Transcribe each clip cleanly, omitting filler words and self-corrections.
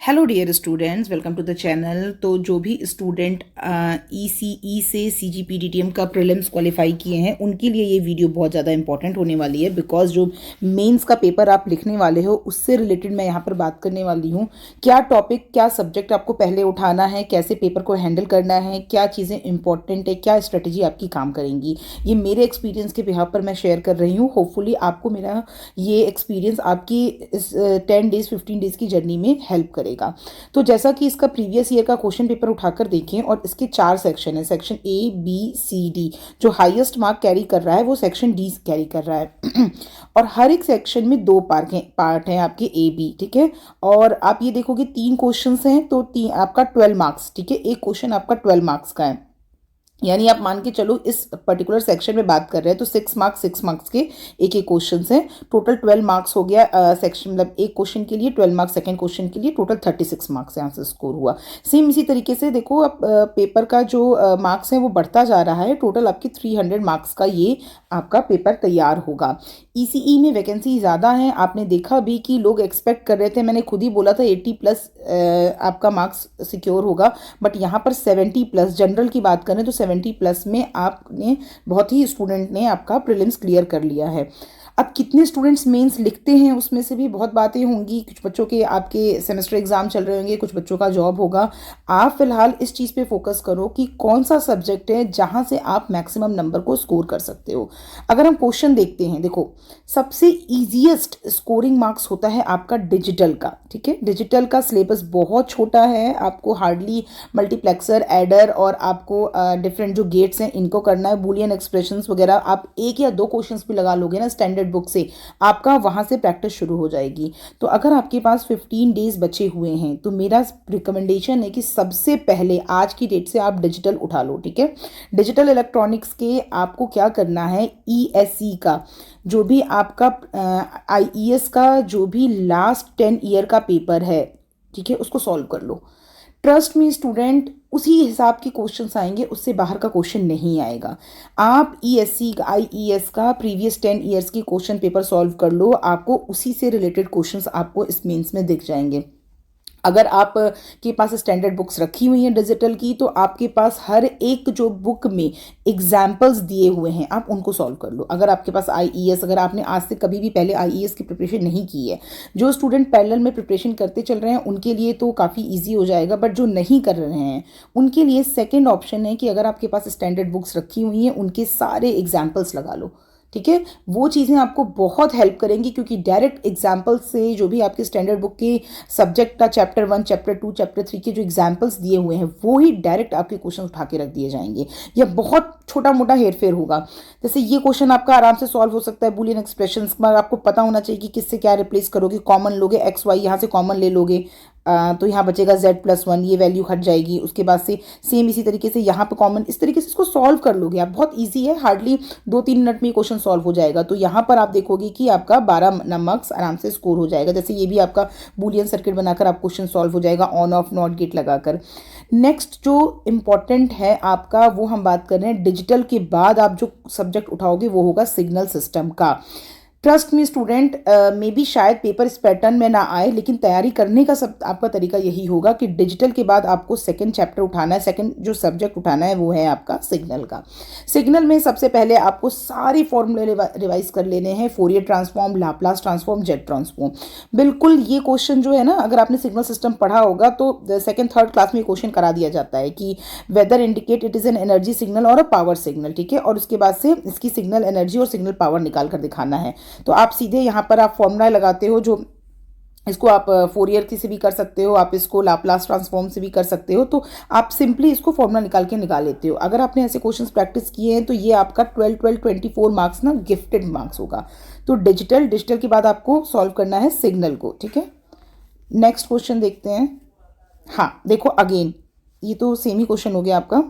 Hello dear students, welcome to the channel. तो जो भी स्टूडेंट ईसीई से सीजीपीडीटीएम का प्रीलिम्स क्वालिफाई किए हैं उनके लिए ये वीडियो बहुत ज़्यादा इंपॉर्टेंट होने वाली है, बिकॉज जो मेंस का पेपर आप लिखने वाले हो उससे रिलेटेड मैं यहाँ पर बात करने वाली हूँ। क्या टॉपिक, क्या सब्जेक्ट आपको पहले उठाना है, कैसे पेपर को हैंडल करना है, क्या चीज़ें इंपॉर्टेंट है, क्या स्ट्रेटेजी आपकी काम करेंगी, ये मेरे एक्सपीरियंस के बिहाफ पर मैं शेयर कर रही हूँ। होपफुली आपको मेरा ये एक्सपीरियंस आपकी इस 10 डेज 15 डेज की जर्नी में हेल्प करेगा। तो जैसा कि इसका प्रीवियस ईयर का क्वेश्चन पेपर उठाकर देखें, और इसके 4 सेक्शन है, section A B C D. जो हाईएस्ट मार्क कैरी कर रहा है वो सेक्शन डी कैरी कर रहा है और हर एक सेक्शन में 2 पार्ट हैं आपके ए बी, ठीक है। और आप ये देखोगे 3 क्वेश्चंस हैं, तो आपका 12 मार्क्स, ठीक है। एक क्वेश्चन आपका 12 मार्क्स का है, यानी आप मान के चलो इस पर्टिकुलर सेक्शन में बात कर रहे हैं तो 6 मार्क्स के एक एक क्वेश्चन हैं। टोटल 12 मार्क्स हो गया सेक्शन, मतलब एक क्वेश्चन के लिए 12 मार्क्स, सेकंड क्वेश्चन के लिए टोटल 36 मार्क्स यहाँ से स्कोर हुआ। सेम इसी तरीके से देखो, अब पेपर का जो मार्क्स है वो बढ़ता जा रहा है। टोटल आपकी 300 मार्क्स का ये आपका पेपर तैयार होगा। ईसीई में वैकेंसी ज़्यादा है, आपने देखा भी कि लोग एक्सपेक्ट कर रहे थे, मैंने खुद ही बोला था 80+ आपका मार्क्स सिक्योर होगा, बट यहाँ पर 70+, जनरल की बात करें तो 70+ में आपने बहुत ही स्टूडेंट ने आपका प्रीलिम्स क्लियर कर लिया है। अब कितने स्टूडेंट्स मेंस लिखते हैं उसमें से भी बहुत बातें होंगी। कुछ बच्चों के आपके सेमेस्टर एग्जाम चल रहे होंगे, कुछ बच्चों का जॉब होगा। आप फिलहाल इस चीज़ पे फोकस करो कि कौन सा सब्जेक्ट है जहां से आप मैक्सिमम नंबर को स्कोर कर सकते हो। अगर हम क्वेश्चन देखते हैं, देखो सबसे ईजिएस्ट स्कोरिंग मार्क्स होता है आपका डिजिटल का, ठीक है। डिजिटल का सिलेबस बहुत छोटा है, आपको हार्डली मल्टीप्लेक्सर, एडर और आपको डिफरेंट जो गेट्स हैं इनको करना है। बूलियन एक्सप्रेशंस वगैरह आप 1 या 2 क्वेश्चंस भी लगा लोगे ना स्टैंडर्ड बुक से, आपका वहां से प्रैक्टिस शुरू हो जाएगी। तो अगर आपके पास 15 डेज बचे हुए हैं तो मेरा रिकमेंडेशन है कि सबसे पहले आज की डेट से आप डिजिटल उठा लो, ठीक है। डिजिटल इलेक्ट्रॉनिक्स के आपको क्या करना है, ईएससी का जो भी आपका आईईएस का जो भी लास्ट 10 ईयर का पेपर है, ठीक है, उसको सॉल्व कर लो। ट्रस्ट मी स्टूडेंट, उसी हिसाब के क्वेश्चंस आएंगे, उससे बाहर का क्वेश्चन नहीं आएगा। आप ईएससी का, आईईएस का प्रीवियस 10 ईयर्स की क्वेश्चन पेपर सॉल्व कर लो, आपको उसी से रिलेटेड क्वेश्चंस आपको इस मेंस में दिख जाएंगे। अगर आप के पास स्टैंडर्ड बुक्स रखी हुई हैं डिजिटल की, तो आपके पास हर एक जो बुक में एग्जाम्पल्स दिए हुए हैं आप उनको सॉल्व कर लो। अगर आपके पास आईईएस, अगर आपने आज से कभी भी पहले आईईएस की प्रिपरेशन नहीं की है, जो स्टूडेंट पैरेलल में प्रिपरेशन करते चल रहे हैं उनके लिए तो काफ़ी ईजी हो जाएगा, बट जो नहीं कर रहे हैं उनके लिए सेकेंड ऑप्शन है कि अगर आपके पास स्टैंडर्ड बुक्स रखी हुई हैं उनके सारे एग्जाम्पल्स लगा लो, ठीक है। वो चीज़ें आपको बहुत हेल्प करेंगी, क्योंकि डायरेक्ट एग्जाम्पल से जो भी आपके स्टैंडर्ड बुक के सब्जेक्ट का चैप्टर 1, चैप्टर 2, चैप्टर 3 के जो एग्जाम्पल्स दिए हुए हैं वो ही डायरेक्ट आपके क्वेश्चन उठा के रख दिए जाएंगे। या बहुत छोटा मोटा हेरफेर होगा, जैसे ये क्वेश्चन आपका आराम से सॉल्व हो सकता है बूलियन एक्सप्रेशंस में। आपको पता होना चाहिए कि किससे क्या रिप्लेस करोगे, कॉमन लोगे एक्स वाई, यहाँ से कॉमन ले लोगे तो यहाँ बचेगा z+1, ये वैल्यू हट जाएगी। उसके बाद से सेम इसी तरीके से यहाँ पे कॉमन, इस तरीके से इसको सॉल्व कर लोगे आप। बहुत इजी है, हार्डली 2-3 मिनट में क्वेश्चन सॉल्व हो जाएगा। तो यहाँ पर आप देखोगे कि आपका 12 मार्क्स आराम से स्कोर हो जाएगा। जैसे ये भी आपका बूलियन सर्किट बनाकर आप क्वेश्चन सॉल्व हो जाएगा ऑन ऑफ नॉट गेट लगाकर। नेक्स्ट जो इम्पॉर्टेंट है आपका, वो हम बात कर रहे हैं डिजिटल के बाद आप जो सब्जेक्ट उठाओगे वो होगा सिग्नल सिस्टम का। Trust me student, may be शायद पेपर इस पैटर्न में ना आए, लेकिन तैयारी करने का सब आपका तरीका यही होगा कि डिजिटल के बाद आपको सेकंड चैप्टर उठाना है, सेकंड जो सब्जेक्ट उठाना है वो है आपका सिग्नल का। सिग्नल में सबसे पहले आपको सारे फॉर्मूले रिवाइज कर लेने हैं, Fourier transform, Laplace transform, jet transform. बिल्कुल ये क्वेश्चन जो है ना, अगर आपने सिग्नल सिस्टम पढ़ा होगा तो सेकंड थर्ड क्लास में क्वेश्चन करा दिया जाता है कि whether indicate it is an energy signal और अ पावर सिग्नल, ठीक है। और उसके बाद से इसकी सिग्नल एनर्जी और सिग्नल पावर निकाल कर दिखाना है। तो आप सीधे यहाँ पर आप फॉर्मूला लगाते हो, जो इसको आप फोरियर की से भी कर सकते हो, आप इसको लाप्लास ट्रांसफॉर्म से भी कर सकते हो। तो आप सिंपली इसको फॉर्मूला निकाल लेते हो। अगर आपने ऐसे क्वेश्चंस प्रैक्टिस किए हैं तो ये आपका 24 मार्क्स ना गिफ्टेड मार्क्स होगा। तो डिजिटल के बाद आपको सॉल्व करना है सिग्नल को, ठीक है। नेक्स्ट क्वेश्चन देखते हैं। हाँ देखो, अगेन ये तो सेम ही क्वेश्चन हो गया आपका।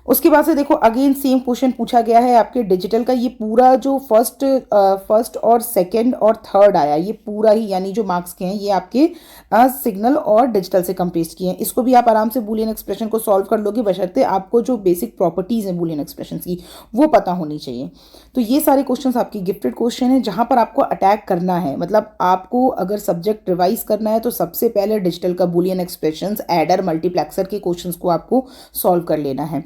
उसके बाद से देखो अगेन सेम क्वेश्चन पूछा गया है आपके डिजिटल का। ये पूरा जो फर्स्ट और सेकंड और थर्ड आया, ये पूरा ही यानी जो मार्क्स के हैं ये आपके सिग्नल और डिजिटल से कंपेस्ट किए हैं। इसको भी आप आराम से बूलियन एक्सप्रेशन को सॉल्व कर लोगे, बशर्ते आपको जो बेसिक प्रॉपर्टीज हैं बूलियन एक्सप्रेशन की वो पता होनी चाहिए। तो ये सारे क्वेश्चन आपकी गिफ्टेड क्वेश्चन है जहां पर आपको अटैक करना है। मतलब आपको अगर सब्जेक्ट रिवाइज करना है तो सबसे पहले डिजिटल का बूलियन एक्सप्रेशन, एडर, मल्टीप्लेक्सर के क्वेश्चन को आपको सॉल्व कर लेना है।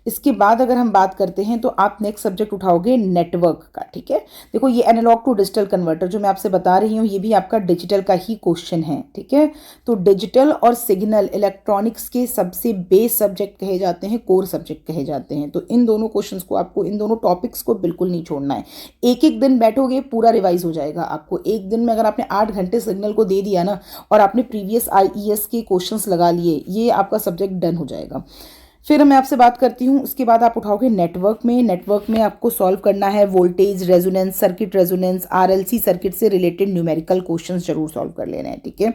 इसके बाद अगर हम बात करते हैं तो आप नेक्स्ट सब्जेक्ट उठाओगे नेटवर्क का। ठीक है, देखो ये एनालॉग टू डिजिटल कन्वर्टर जो मैं आपसे बता रही हूँ ये भी आपका डिजिटल का ही क्वेश्चन है। ठीक है, तो डिजिटल और सिग्नल इलेक्ट्रॉनिक्स के सबसे बेस सब्जेक्ट कहे जाते हैं, कोर सब्जेक्ट कहे जाते हैं। तो इन दोनों क्वेश्चंस को आपको, इन दोनों टॉपिक्स को बिल्कुल नहीं छोड़ना है। एक एक दिन बैठोगे पूरा रिवाइज हो जाएगा आपको। एक दिन में अगर आपने 8 घंटे सिग्नल को दे दिया ना और आपने प्रीवियस IES के क्वेश्चंस लगा लिए, ये आपका सब्जेक्ट डन हो जाएगा। फिर मैं आपसे बात करती हूँ, उसके बाद आप उठाओगे नेटवर्क में। नेटवर्क में आपको सॉल्व करना है voltage, resonance, circuit resonance, RLC circuit से रिलेटेड न्यूमेरिकल क्वेश्चंस जरूर सॉल्व कर लेने हैं। ठीक है,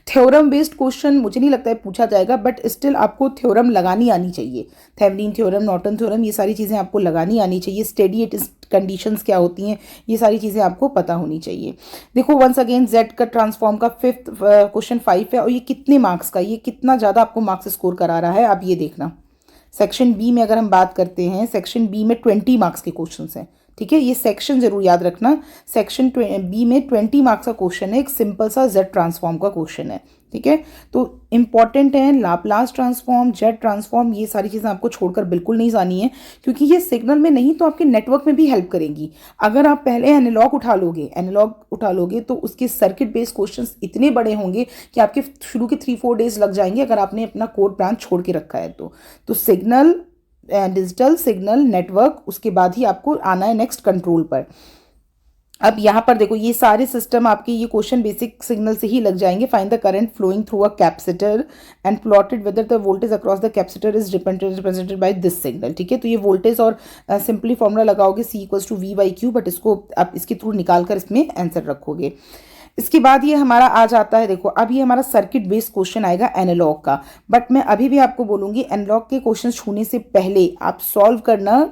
थ्योरम बेस्ड क्वेश्चन मुझे नहीं लगता है पूछा जाएगा, बट स्टिल आपको थ्योरम लगानी आनी चाहिए। थेवेनिन थ्योरम, नॉर्टन थ्योरम, ये सारी चीज़ें आपको लगानी आनी चाहिए। स्टेडी कंडीशंस क्या होती हैं, ये सारी चीज़ें आपको पता होनी चाहिए। देखो वंस अगेन जेड का ट्रांसफॉर्म का फिफ्थ क्वेश्चन 5 है और ये कितने मार्क्स का, ये कितना ज़्यादा आपको मार्क्स स्कोर करा रहा है आप ये देखना। सेक्शन बी में अगर हम बात करते हैं, सेक्शन बी में 20 मार्क्स के क्वेश्चंस हैं। ठीक है, ये सेक्शन जरूर याद रखना। सेक्शन बी में 20 मार्क्स का क्वेश्चन है, एक सिंपल सा जेड ट्रांसफॉर्म का क्वेश्चन है। ठीक है, तो इंपॉर्टेंट है लाप्लास ट्रांसफॉर्म, जेड ट्रांसफॉर्म, ये सारी चीज़ें आपको छोड़कर बिल्कुल नहीं जानी है, क्योंकि ये सिग्नल में नहीं तो आपके नेटवर्क में भी हेल्प करेंगी। अगर आप पहले एनालॉग उठा लोगे तो उसके सर्किट बेस्ड क्वेश्चंस इतने बड़े होंगे कि आपके शुरू के 3-4 डेज लग जाएंगे अगर आपने अपना कोर ब्रांच छोड़ के रखा है तो सिग्नल, डिजिटल, सिग्नल, नेटवर्क, उसके बाद ही आपको आना है नेक्स्ट कंट्रोल पर। अब यहाँ पर देखो ये सारे सिस्टम आपके, ये क्वेश्चन बेसिक सिग्नल से ही लग जाएंगे। Find the current flowing through a capacitor and plotted whether the voltage across the capacitor is represented by this signal. ठीक है, तो ये वोल्टेज और सिंपली फॉर्मूला लगाओगे C=V/Q, बट इसको आप इसके थ्रू निकाल कर इसमें आंसर रखोगे। इसके बाद ये हमारा आ जाता है, देखो अब ये हमारा सर्किट बेस्ड क्वेश्चन आएगा एनालॉग का, बट मैं अभी भी आपको बोलूंगी एनालॉग के क्वेश्चन छूने से पहले आप सॉल्व करना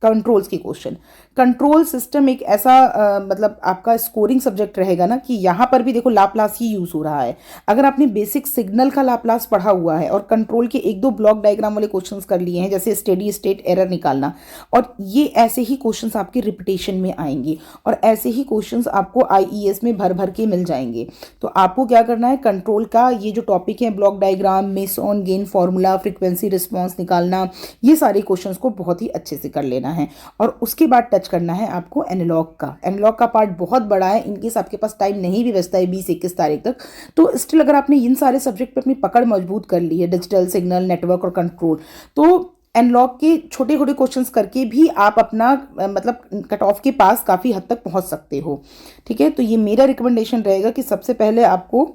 कंट्रोल्स के क्वेश्चन। कंट्रोल सिस्टम एक ऐसा मतलब आपका स्कोरिंग सब्जेक्ट रहेगा ना कि यहाँ पर भी देखो लाप्लास ही यूज हो रहा है। अगर आपने बेसिक सिग्नल का लाप्लास पढ़ा हुआ है और कंट्रोल के 1-2 ब्लॉक डायग्राम वाले क्वेश्चंस कर लिए हैं, जैसे स्टेडी स्टेट एरर निकालना, और ये ऐसे ही क्वेश्चंस आपके रिपीटेशन में आएंगे और ऐसे ही क्वेश्चंस आपको IES में भर भर के मिल जाएंगे। तो आपको क्या करना है, कंट्रोल का ये जो टॉपिक है, block diagram, mason gain formula, frequency response निकालना, ये सारे क्वेश्चन को बहुत ही अच्छे से कर लेना है। और उसके बाद टच करना है आपको एनालॉग का। एनालॉग का पार्ट बहुत बड़ा है, इनकेस आपके पास टाइम नहीं भी बचता है 20-21 तारीख तक, तो स्टिल अगर आपने इन सारे सब्जेक्ट पे अपनी पकड़ मजबूत कर ली है, डिजिटल, सिग्नल, नेटवर्क और कंट्रोल, तो एनालॉग के छोटे छोटे क्वेश्चंस करके भी आप अपना मतलब कट ऑफ के पास काफ़ी हद तक पहुंच सकते हो। ठीक है, तो ये मेरा रिकमेंडेशन रहेगा कि सबसे पहले आपको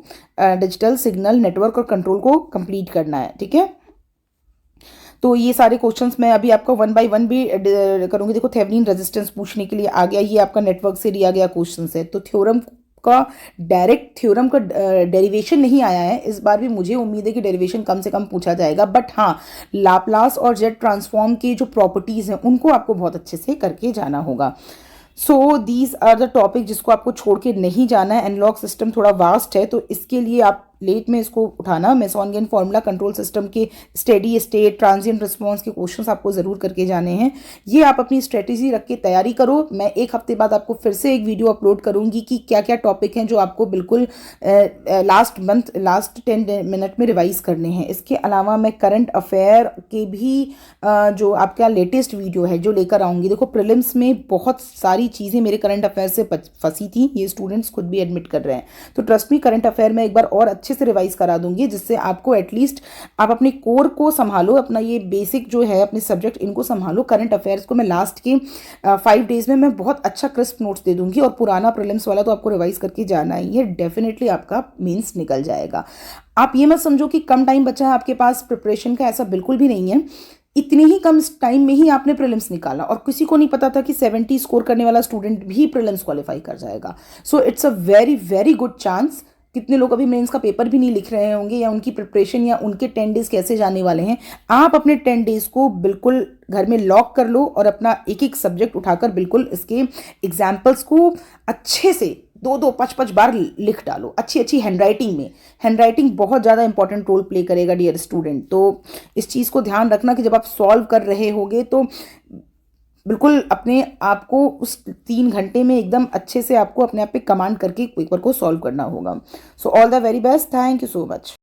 डिजिटल, सिग्नल, नेटवर्क और कंट्रोल को कंप्लीट करना है। ठीक है, तो ये सारे क्वेश्चंस मैं अभी आपको 1 बाय 1 भी करूँगी। देखो थेवेनिन रेजिस्टेंस पूछने के लिए आ गया, ये आपका नेटवर्क से लिया गया क्वेश्चन है। तो थ्योरम का डायरेक्ट थ्योरम का डेरिवेशन नहीं आया है इस बार भी, मुझे उम्मीद है कि डेरिवेशन कम से कम पूछा जाएगा, बट हाँ लाप्लास और जेड ट्रांसफॉर्म की जो प्रॉपर्टीज़ हैं उनको आपको बहुत अच्छे से करके जाना होगा। So these are the topic जिसको आपको छोड़ के नहीं जाना है। एनालॉग सिस्टम थोड़ा वास्ट है, तो इसके लिए आप लेट में इसको उठाना। Mason gain formula, control system के स्टेडी स्टेट, ट्रांजिएंट रिस्पॉन्स के क्वेश्चंस आपको ज़रूर करके जाने हैं। ये आप अपनी स्ट्रेटेजी रख के तैयारी करो। मैं 1 हफ्ते बाद आपको फिर से एक वीडियो अपलोड करूंगी कि क्या क्या टॉपिक हैं जो आपको बिल्कुल लास्ट 10 मिनट में रिवाइज करने हैं। इसके अलावा मैं करंट अफेयर के भी जो आपका लेटेस्ट वीडियो है जो लेकर आऊँगी। देखो प्रीलिम्स में बहुत सारी चीज़ें मेरे करंट अफेयर से फंसी थी, ये स्टूडेंट्स खुद भी एडमिट कर रहे हैं। तो ट्रस्ट मी, करंट अफेयर में एक बार और अच्छे से रिवाइज करा दूंगी, जिससे आपको एटलीस्ट आप अपने कोर को संभालो, अपना ये बेसिक जो है अपने सब्जेक्ट इनको संभालो। करंट अफेयर्स को मैं लास्ट के 5 डेज में मैं बहुत अच्छा क्रिस्प नोट्स दे दूंगी, और पुराना प्रीलिम्स वाला तो आपको रिवाइज करके जाना ही है। डेफिनेटली आपका मीन्स निकल जाएगा। आप ये मत समझो कि कम टाइम बचा है आपके पास प्रिपरेशन का, ऐसा बिल्कुल भी नहीं है। इतने ही कम टाइम में ही आपने प्रीलिम्स निकाला, और किसी को नहीं पता था कि 70 स्कोर करने वाला स्टूडेंट भी प्रीलिम्स क्वालिफाई कर जाएगा। So it's a very very good chance. कितने लोग अभी मेंस का पेपर भी नहीं लिख रहे होंगे, या उनकी प्रिपरेशन या उनके 10 डेज कैसे जाने वाले हैं। आप अपने 10 डेज को बिल्कुल घर में लॉक कर लो और अपना एक एक सब्जेक्ट उठाकर बिल्कुल इसके एग्जाम्पल्स को अच्छे से 2-2 5-5 बार लिख डालो, अच्छी अच्छी हैंडराइटिंग में। हैंडराइटिंग बहुत ज़्यादा इंपॉर्टेंट रोल प्ले करेगा डियर स्टूडेंट। तो इस चीज़ को ध्यान रखना कि जब आप सॉल्व कर रहे होगे तो बिल्कुल अपने आप को उस 3 घंटे में एकदम अच्छे से आपको अपने आप पे कमांड करके पेपर को सॉल्व करना होगा। So all the very best, thank you so much.